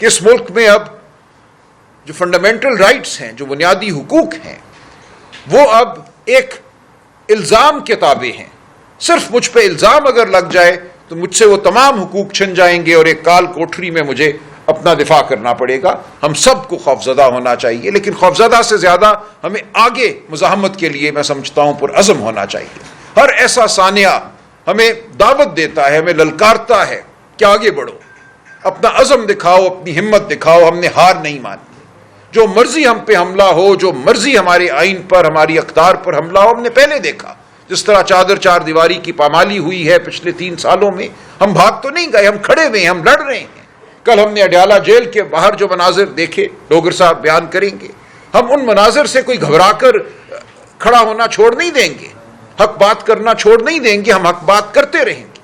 کہ اس ملک میں اب جو فنڈامنٹل رائٹس ہیں، جو بنیادی حقوق ہیں، وہ اب ایک الزام کے تابع ہیں. صرف مجھ پہ الزام اگر لگ جائے تو مجھ سے وہ تمام حقوق چھن جائیں گے اور ایک کال کوٹری میں مجھے اپنا دفاع کرنا پڑے گا. ہم سب کو خوفزدہ ہونا چاہیے، لیکن خوفزدہ سے زیادہ ہمیں آگے مزاحمت کے لیے میں سمجھتا ہوں پرعزم ہونا چاہیے. ہر ایسا سانحہ ہمیں دعوت دیتا ہے، ہمیں للکارتا ہے کہ آگے بڑھو، اپنا عزم دکھاؤ، اپنی ہمت دکھاؤ. ہم نے ہار نہیں مانی. جو مرضی ہم پہ حملہ ہو، جو مرضی ہمارے آئین پر، ہماری اقدار پر حملہ ہو، ہم نے پہلے دیکھا جس طرح چادر چار دیواری کی پامالی ہوئی ہے پچھلے 3 سالوں میں. ہم بھاگ تو نہیں گئے، ہم کھڑے ہوئے ہیں، ہم لڑ رہے ہیں. کل ہم نے اڈیالہ جیل کے باہر جو مناظر دیکھے، ڈوگر صاحب بیان کریں گے. ہم ان مناظر سے کوئی گھبرا کر کھڑا ہونا چھوڑ نہیں دیں گے، حق بات کرنا چھوڑ نہیں دیں گے. ہم حق بات کرتے رہیں گے.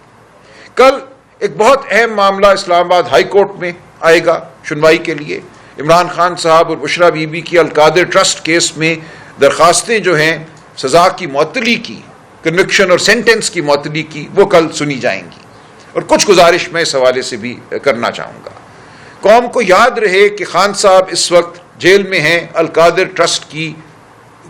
کل ایک بہت اہم معاملہ اسلام آباد ہائی کورٹ میں آئے گا سنوائی کے لیے. عمران خان صاحب اور بشرا بی بی کی القادر ٹرسٹ کیس میں درخواستیں جو ہیں سزا کی معطلی کی، کنوکشن اور سینٹنس کی معطلی کی، وہ کل سنی جائیں گی. اور کچھ گزارش میں اس حوالے سے بھی کرنا چاہوں گا. قوم کو یاد رہے کہ خان صاحب اس وقت جیل میں ہیں القادر ٹرسٹ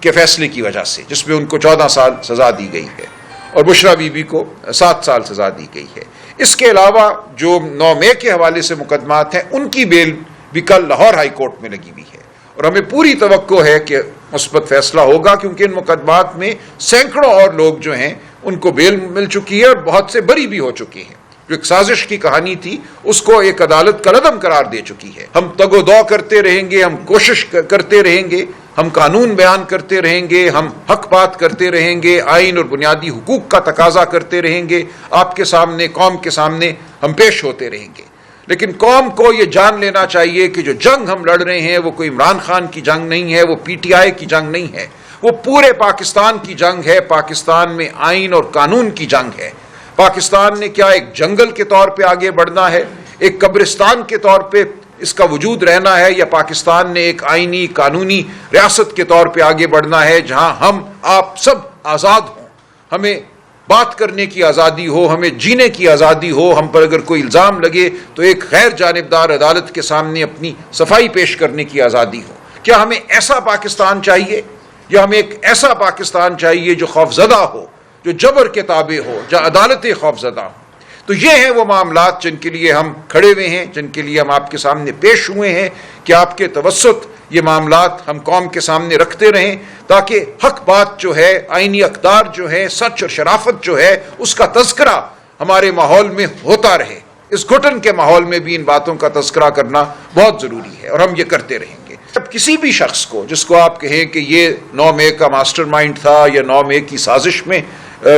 کے فیصلے کی وجہ سے، جس میں ان کو 14 سال سزا دی گئی ہے اور بشرا بی بی کو 7 سال سزا دی گئی ہے. اس کے علاوہ جو 9 مئی کے حوالے سے مقدمات ہیں، ان کی بیل بھی کل لاہور ہائی کورٹ میں لگی ہوئی ہے اور ہمیں پوری توقع ہے کہ مثبت فیصلہ ہوگا، کیونکہ ان مقدمات میں سینکڑوں اور لوگ جو ہیں ان کو بیل مل چکی ہے اور بہت سے بری بھی ہو چکے ہیں. جو ایک سازش کی کہانی تھی اس کو ایک عدالت کالعدم قرار دے چکی ہے. ہم تگ و دو کرتے رہیں گے، ہم کوشش کرتے رہیں گے، ہم قانون بیان کرتے رہیں گے، ہم حق بات کرتے رہیں گے، آئین اور بنیادی حقوق کا تقاضا کرتے رہیں گے. آپ کے سامنے، قوم کے سامنے ہم پیش ہوتے رہیں گے. لیکن قوم کو یہ جان لینا چاہیے کہ جو جنگ ہم لڑ رہے ہیں وہ کوئی عمران خان کی جنگ نہیں ہے، وہ پی ٹی آئی کی جنگ نہیں ہے، وہ پورے پاکستان کی جنگ ہے. پاکستان میں آئین اور قانون کی جنگ ہے. پاکستان نے کیا ایک جنگل کے طور پہ آگے بڑھنا ہے، ایک قبرستان کے طور پہ اس کا وجود رہنا ہے، یا پاکستان نے ایک آئینی قانونی ریاست کے طور پہ آگے بڑھنا ہے جہاں ہم آپ سب آزاد ہوں، ہمیں بات کرنے کی آزادی ہو، ہمیں جینے کی آزادی ہو. ہم پر اگر کوئی الزام لگے تو ایک غیر جانبدار عدالت کے سامنے اپنی صفائی پیش کرنے کی آزادی ہو. کیا ہمیں ایسا پاکستان چاہیے، یا ہمیں ایک ایسا پاکستان چاہیے جو خوفزدہ ہو، جو جبر کے تابع ہو، جہاں عدالتیں خوفزدہ ہوں؟ تو یہ ہیں وہ معاملات جن کے لیے ہم کھڑے ہوئے ہیں، جن کے لیے ہم آپ کے سامنے پیش ہوئے ہیں کہ آپ کے توسط یہ معاملات ہم قوم کے سامنے رکھتے رہیں، تاکہ حق بات جو ہے، آئینی اقدار جو ہے، سچ اور شرافت جو ہے، اس کا تذکرہ ہمارے ماحول میں ہوتا رہے. اس گھٹن کے ماحول میں بھی ان باتوں کا تذکرہ کرنا بہت ضروری ہے اور ہم یہ کرتے رہیں گے. اب کسی بھی شخص کو جس کو آپ کہیں کہ یہ 9 مئی کا ماسٹر مائنڈ تھا یا 9 مئی کی سازش میں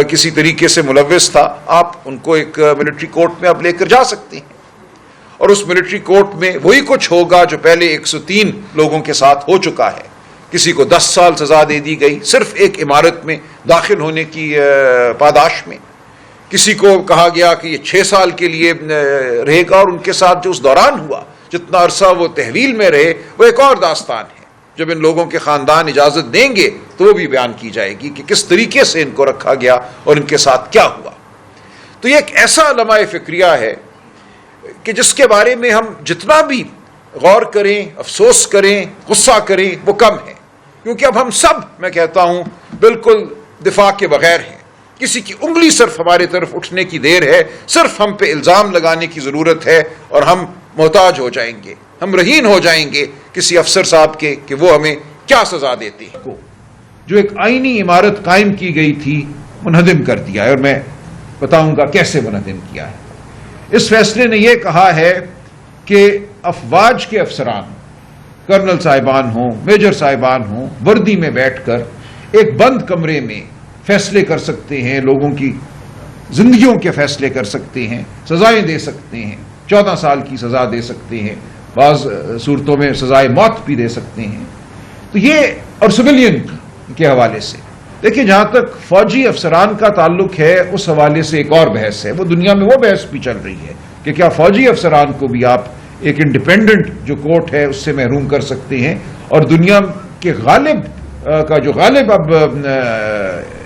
کسی طریقے سے ملوث تھا، آپ ان کو ایک ملٹری کورٹ میں اب لے کر جا سکتے ہیں اور اس ملٹری کورٹ میں وہی کچھ ہوگا جو پہلے 103 لوگوں کے ساتھ ہو چکا ہے. کسی کو 10 سال سزا دے دی گئی صرف ایک عمارت میں داخل ہونے کی پاداش میں. کسی کو کہا گیا کہ یہ 6 سال کے لیے رہے گا، اور ان کے ساتھ جو اس دوران ہوا، جتنا عرصہ وہ تحویل میں رہے، وہ ایک اور داستان ہے. جب ان لوگوں کے خاندان اجازت دیں گے تو وہ بھی بیان کی جائے گی کہ کس طریقے سے ان کو رکھا گیا اور ان کے ساتھ کیا ہوا. تو یہ ایک ایسا لمحہ فکریہ ہے کہ جس کے بارے میں ہم جتنا بھی غور کریں، افسوس کریں، غصہ کریں، وہ کم ہے. کیونکہ اب ہم سب، میں کہتا ہوں، بالکل دفاع کے بغیر ہیں. کسی کی انگلی صرف ہمارے طرف اٹھنے کی دیر ہے، صرف ہم پہ الزام لگانے کی ضرورت ہے اور ہم محتاج ہو جائیں گے، ہم رہین ہو جائیں گے کسی افسر صاحب کے کہ وہ ہمیں کیا سزا دیتے ہیں. جو ایک آئینی عمارت قائم کی گئی تھی، منہدم کر دیا ہے، اور میں بتاؤں گا کیسے منہدم کیا ہے. اس فیصلے نے یہ کہا ہے کہ افواج کے افسران، کرنل صاحبان ہوں، میجر صاحبان ہوں، وردی میں بیٹھ کر ایک بند کمرے میں فیصلے کر سکتے ہیں، لوگوں کی زندگیوں کے فیصلے کر سکتے ہیں، سزائیں دے سکتے ہیں، 14 سال کی سزا دے سکتے ہیں، بعض صورتوں میں سزائے موت بھی دے سکتے ہیں. تو یہ، اور سویلین کے حوالے سے دیکھیں، جہاں تک فوجی افسران کا تعلق ہے اس حوالے سے ایک اور بحث ہے. وہ دنیا میں وہ بحث بھی چل رہی ہے کہ کیا فوجی افسران کو بھی آپ ایک انڈیپینڈنٹ جو کورٹ ہے اس سے محروم کر سکتے ہیں. اور دنیا کے غالب کا جو غالب اب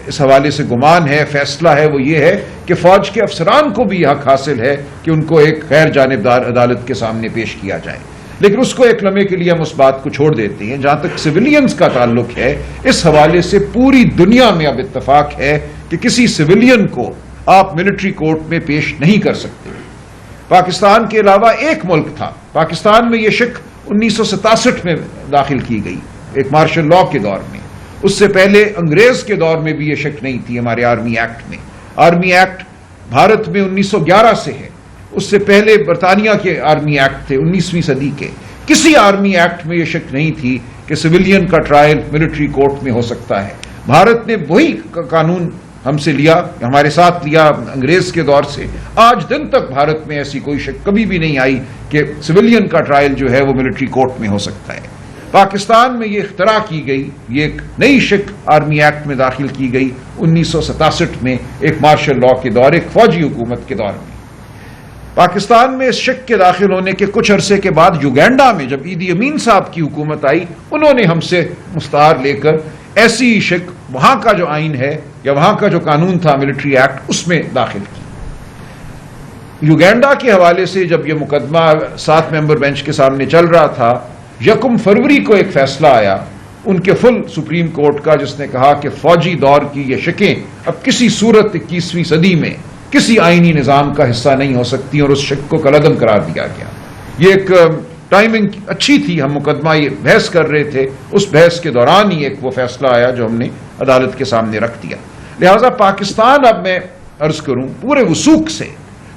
اس حوالے سے گمان ہے، فیصلہ ہے، وہ یہ ہے کہ فوج کے افسران کو بھی حق حاصل ہے کہ ان کو ایک غیر جانبدار عدالت کے سامنے پیش کیا جائے، لیکن اس کو ایک لمحے کے لیے ہم اس بات کو چھوڑ دیتے ہیں۔ جہاں تک سویلینز کا تعلق ہے، اس حوالے سے پوری دنیا میں اب اتفاق ہے کہ کسی سویلین کو آپ ملٹری کورٹ میں پیش نہیں کر سکتے۔ پاکستان کے علاوہ ایک ملک تھا، پاکستان میں یہ شک 1967 میں داخل کی گئی، ایک مارشل لاء کے دور میں۔ اس سے پہلے انگریز کے دور میں بھی یہ شک نہیں تھی ہمارے آرمی ایکٹ میں۔ آرمی ایکٹ بھارت میں 1911 سے ہے، اس سے پہلے برطانیہ کے آرمی ایکٹ تھے 19ویں صدی کے۔ کسی آرمی ایکٹ میں یہ شک نہیں تھی کہ سویلین کا ٹرائل ملٹری کورٹ میں ہو سکتا ہے۔ بھارت نے وہی قانون ہم سے لیا، ہمارے ساتھ لیا انگریز کے دور سے۔ آج دن تک بھارت میں ایسی کوئی شک کبھی بھی نہیں آئی کہ سویلین کا ٹرائل جو ہے وہ ملٹری کورٹ میں ہو سکتا ہے۔ پاکستان میں یہ اختراع کی گئی، یہ ایک نئی شک آرمی ایکٹ میں داخل کی گئی 1967 میں، ایک مارشل لاء کے دور، ایک فوجی حکومت کے دور میں۔ پاکستان میں اس شک کے داخل ہونے کے کچھ عرصے کے بعد یوگینڈا میں جب ایدی امین صاحب کی حکومت آئی، انہوں نے ہم سے مستعار لے کر ایسی شک وہاں کا جو آئین ہے یا وہاں کا جو قانون تھا ملٹری ایکٹ، اس میں داخل کی۔ یوگینڈا کے حوالے سے جب یہ مقدمہ 7 ممبر بینچ کے سامنے چل رہا تھا، 1 فروری کو ایک فیصلہ آیا ان کے فل سپریم کورٹ کا، جس نے کہا کہ فوجی دور کی یہ شکیں اب کسی صورت 21ویں صدی میں کسی آئینی نظام کا حصہ نہیں ہو سکتی، اور اس شک کو کالعدم قرار دیا گیا۔ یہ ایک ٹائمنگ اچھی تھی، ہم مقدمہ یہ بحث کر رہے تھے، اس بحث کے دوران ہی ایک وہ فیصلہ آیا جو ہم نے عدالت کے سامنے رکھ دیا۔ لہٰذا پاکستان، اب میں عرض کروں پورے وثوق سے،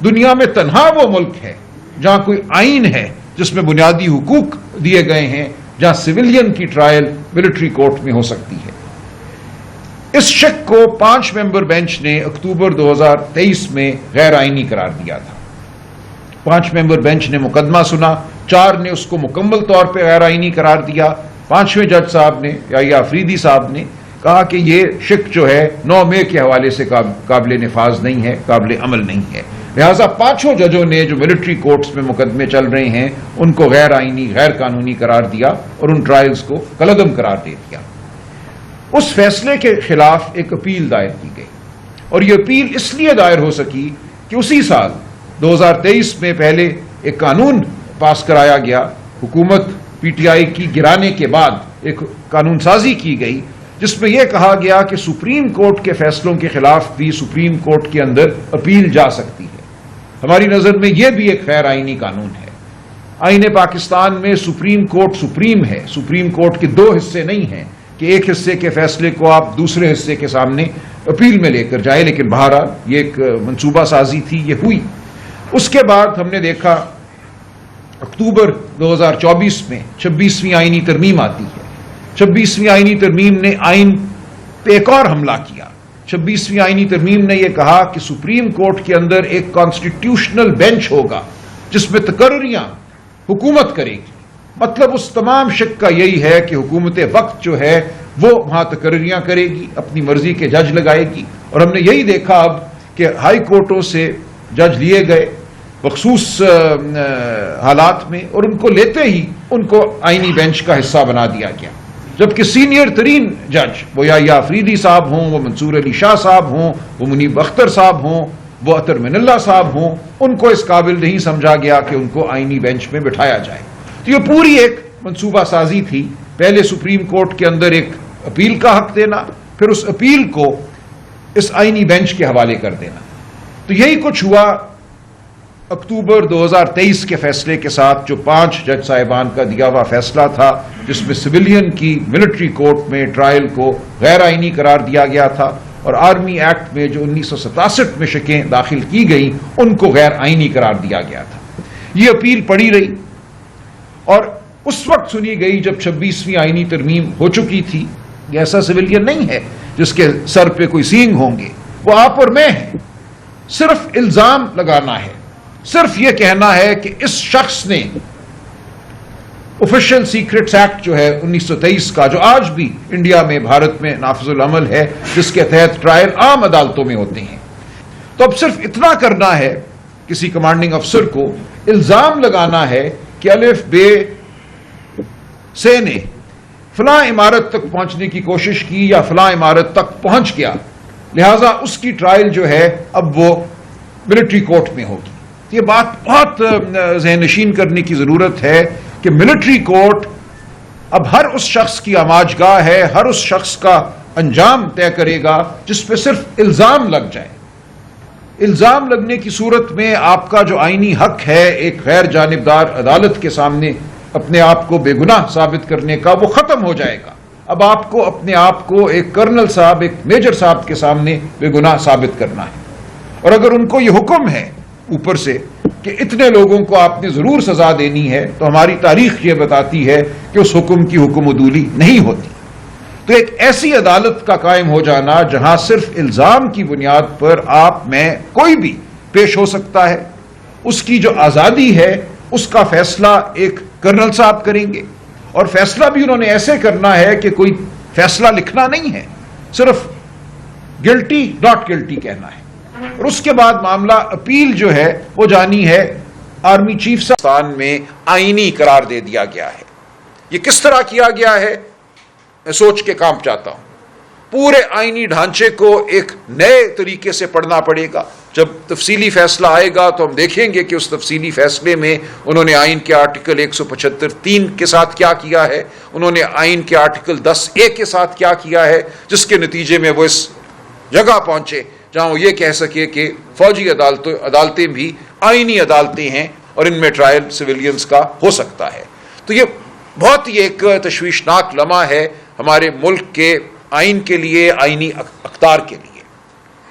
دنیا میں تنہا وہ ملک ہے جہاں کوئی آئین ہے جس میں بنیادی حقوق دیے گئے ہیں، جہاں سویلین کی ٹرائل ملٹری کورٹ میں ہو سکتی ہے۔ اس شک کو 5 ممبر بینچ نے اکتوبر 2023 میں غیر آئینی قرار دیا تھا۔ 5 ممبر بینچ نے مقدمہ سنا، 4 نے اس کو مکمل طور پہ غیر آئینی قرار دیا۔ 5ویں جج صاحب نے یا آفریدی صاحب نے کہا کہ یہ شک جو ہے 9 مئی کے حوالے سے قابل نفاذ نہیں ہے، قابل عمل نہیں ہے۔ لہٰذا 5 ججوں نے جو ملٹری کورٹس میں مقدمے چل رہے ہیں ان کو غیر آئینی، غیر قانونی قرار دیا اور ان ٹرائلز کو کالعدم قرار دے دیا۔ اس فیصلے کے خلاف ایک اپیل دائر کی گئی، اور یہ اپیل اس لیے دائر ہو سکی کہ اسی سال 2023 میں پہلے ایک قانون پاس کرایا گیا، حکومت پی ٹی آئی کی گرانے کے بعد ایک قانون سازی کی گئی جس میں یہ کہا گیا کہ سپریم کورٹ کے فیصلوں کے خلاف بھی سپریم کورٹ کے اندر اپیل جا سکتی ہے۔ ہماری نظر میں یہ بھی ایک غیر آئینی قانون ہے۔ آئین پاکستان میں سپریم کورٹ سپریم ہے، سپریم کورٹ کے 2 حصے نہیں ہیں کہ ایک حصے کے فیصلے کو آپ دوسرے حصے کے سامنے اپیل میں لے کر جائیں، لیکن بہرحال یہ ایک منصوبہ سازی تھی، یہ ہوئی۔ اس کے بعد ہم نے دیکھا اکتوبر 2024 میں 26ویں آئینی ترمیم آتی ہے۔ 26ویں آئینی ترمیم نے آئین پہ ایک اور حملہ کیا۔ 26ویں آئینی ترمیم نے یہ کہا کہ سپریم کورٹ کے اندر ایک کانسٹیٹیوشنل بینچ ہوگا جس میں تقرریاں حکومت کرے گی۔ مطلب اس تمام شک کا یہی ہے کہ حکومت وقت جو ہے وہ وہاں تقرریاں کرے گی، اپنی مرضی کے جج لگائے گی، اور ہم نے یہی دیکھا اب کہ ہائی کورٹوں سے جج لیے گئے مخصوص حالات میں، اور ان کو لیتے ہی ان کو آئینی بینچ کا حصہ بنا دیا گیا، جبکہ سینئر ترین جج وہ یا آفریدی صاحب ہوں، وہ منصور علی شاہ صاحب ہوں، وہ منیب اختر صاحب ہوں، وہ اطہر من اللہ صاحب ہوں، ان کو اس قابل نہیں سمجھا گیا کہ ان کو آئینی بینچ میں بٹھایا جائے۔ تو یہ پوری ایک منصوبہ سازی تھی، پہلے سپریم کورٹ کے اندر ایک اپیل کا حق دینا، پھر اس اپیل کو اس آئینی بینچ کے حوالے کر دینا۔ تو یہی کچھ ہوا اکتوبر 2023 کے فیصلے کے ساتھ، جو 5 جج صاحبان کا دیا ہوا فیصلہ تھا جس میں سویلین کی ملٹری کورٹ میں ٹرائل کو غیر آئینی قرار دیا گیا تھا، اور آرمی ایکٹ میں جو 1967 میں شکیں داخل کی گئیں ان کو غیر آئینی قرار دیا گیا تھا۔ یہ اپیل پڑی رہی اور اس وقت سنی گئی جب 26ویں آئینی ترمیم ہو چکی تھی۔ یہ ایسا سویلین نہیں ہے جس کے سر پہ کوئی سینگ ہوں گے، وہ آپ اور میں ہیں۔ صرف الزام لگانا ہے، صرف یہ کہنا ہے کہ اس شخص نے آفیشل سیکرٹس ایکٹ جو ہے 1923 کا، جو آج بھی انڈیا میں، بھارت میں نافذ العمل ہے، جس کے تحت ٹرائل عام عدالتوں میں ہوتے ہیں، تو اب صرف اتنا کرنا ہے کسی کمانڈنگ افسر کو، الزام لگانا ہے کہ الف بے سے نے فلاں عمارت تک پہنچنے کی کوشش کی یا فلاں عمارت تک پہنچ گیا، لہذا اس کی ٹرائل جو ہے اب وہ ملٹری کورٹ میں ہوگی. یہ بات بہت ذہن نشین کرنے کی ضرورت ہے کہ ملٹری کورٹ اب ہر اس شخص کی آماج گاہ ہے، ہر اس شخص کا انجام طے کرے گا جس پہ صرف الزام لگ جائے. الزام لگنے کی صورت میں آپ کا جو آئینی حق ہے ایک غیر جانبدار عدالت کے سامنے اپنے آپ کو بے گناہ ثابت کرنے کا، وہ ختم ہو جائے گا. اب آپ کو اپنے آپ کو ایک کرنل صاحب، ایک میجر صاحب کے سامنے بے گناہ ثابت کرنا ہے. اور اگر ان کو یہ حکم ہے اوپر سے کہ اتنے لوگوں کو آپ نے ضرور سزا دینی ہے، تو ہماری تاریخ یہ بتاتی ہے کہ اس حکم کی حکم عدولی نہیں ہوتی. تو ایک ایسی عدالت کا قائم ہو جانا جہاں صرف الزام کی بنیاد پر آپ میں کوئی بھی پیش ہو سکتا ہے، اس کی جو آزادی ہے اس کا فیصلہ ایک کرنل صاحب کریں گے. اور فیصلہ بھی انہوں نے ایسے کرنا ہے کہ کوئی فیصلہ لکھنا نہیں ہے، صرف گلٹی ناٹ گلٹی کہنا ہے. اور اس کے بعد معاملہ اپیل جو ہے وہ جانی ہے آرمی چیف صاحب میں آئینی قرار دے دیا گیا ہے. یہ کس طرح کیا گیا ہے میں سوچ کے کانپ جاتا ہوں. پورے آئینی ڈھانچے کو ایک نئے طریقے سے پڑھنا پڑے گا. جب تفصیلی فیصلہ آئے گا تو ہم دیکھیں گے کہ اس تفصیلی فیصلے میں انہوں نے آئین کے آرٹیکل 175(3) کے ساتھ کیا کیا ہے، انہوں نے آئین کے آرٹیکل 10(a) کے ساتھ کیا کیا ہے، جس کے نتیجے میں وہ اس جگہ پہنچے جہاں وہ یہ کہہ سکے کہ فوجی عدالتیں بھی آئینی عدالتیں ہیں اور ان میں ٹرائل سویلینز کا ہو سکتا ہے. تو یہ بہت ہی ایک تشویشناک لمحہ ہے ہمارے ملک کے آئین کے لیے، آئینی اقدار کے لیے.